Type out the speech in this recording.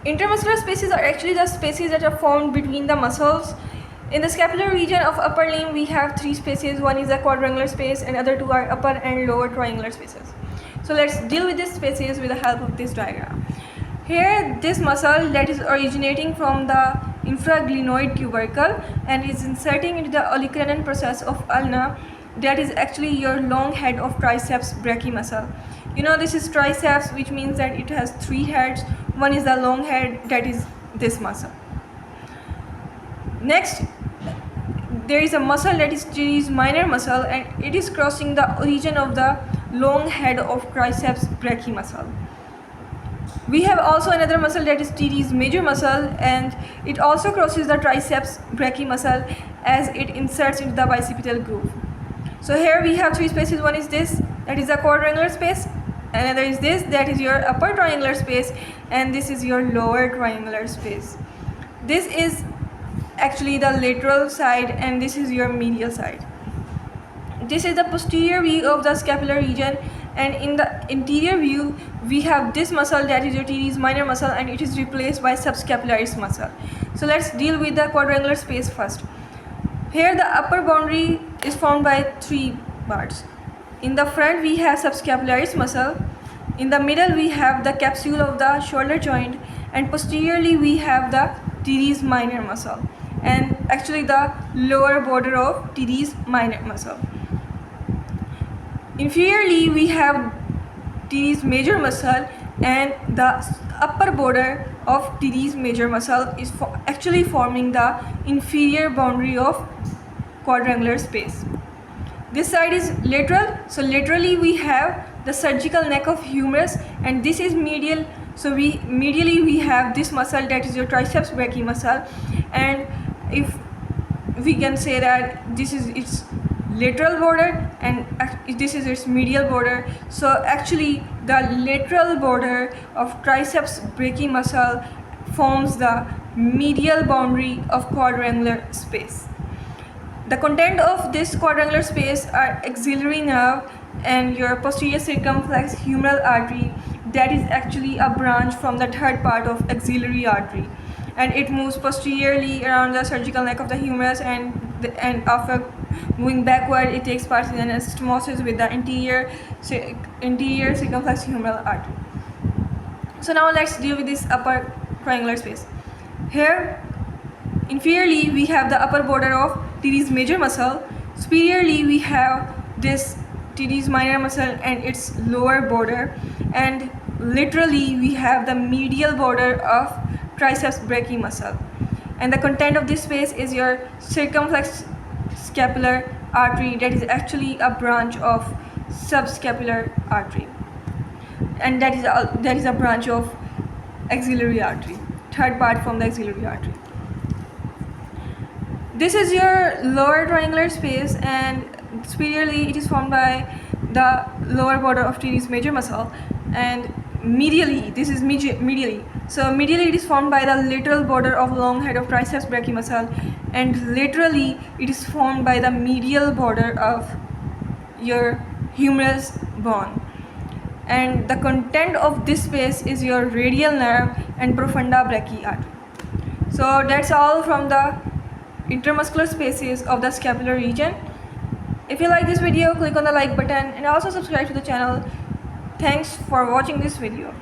Intermuscular spaces are actually the spaces that are formed between the muscles. In the scapular region of upper limb, we have three spaces. One is the quadrangular space and other two are upper and lower triangular spaces. So let's deal with these spaces with the help of this diagram. Here, this muscle that is originating from the infraglenoid tubercle and is inserting into the olecranon process of ulna, that is actually your long head of triceps brachii muscle. You know, this is triceps, which means that it has three heads. One is the long head, that is this muscle. Next, there is a muscle that is teres minor muscle, and it is crossing the origin of the long head of triceps brachii muscle. We have also another muscle that is teres major muscle, and it also crosses the triceps brachii muscle as it inserts into the bicipital groove. So here we have three spaces. One is this, that is the quadrangular space. Another is this, that is your upper triangular space, and this is your lower triangular space. This is actually the lateral side and this is your medial side. This is the posterior view of the scapular region, and in the interior view we have this muscle that is your teres minor muscle, and it is replaced by subscapularis muscle. So let's deal with the quadrangular space first. Here the upper boundary is formed by three parts. In the front we have subscapularis muscle, in the middle we have the capsule of the shoulder joint, and posteriorly we have the teres minor muscle, and actually the lower border of teres minor muscle. Inferiorly we have teres major muscle, and the upper border of teres major muscle is actually forming the inferior boundary of quadrangular space. This side is lateral, so laterally we have the surgical neck of humerus, and this is medial, so medially we have this muscle that is your triceps brachii muscle, and if we can say that this is its lateral border and this is its medial border. So actually the lateral border of triceps brachii muscle forms the medial boundary of quadrangular space. The content of this quadrangular space are axillary nerve and your posterior circumflex humeral artery, that is actually a branch from the third part of axillary artery, and it moves posteriorly around the surgical neck of the humerus, and after moving backward it takes part in an anastomosis with the anterior circumflex humeral artery. So now let's deal with this upper triangular space. Here inferiorly we have the upper border of teres major muscle, superiorly we have this teres minor muscle and its lower border, and laterally we have the medial border of triceps brachii muscle, and the content of this space is your circumflex scapular artery, that is actually a branch of subscapular artery, and that is a branch of axillary artery, third part from the axillary artery. This is your lower triangular space, and superiorly it is formed by the lower border of teres major muscle, and medially this is medially. So medially it is formed by the lateral border of long head of triceps brachii muscle, and laterally it is formed by the medial border of your humerus bone. And the content of this space is your radial nerve and profunda brachii artery. So that's all from the intermuscular spaces of the scapular region. If you like this video, click on the like button and also subscribe to the channel. Thanks for watching this video.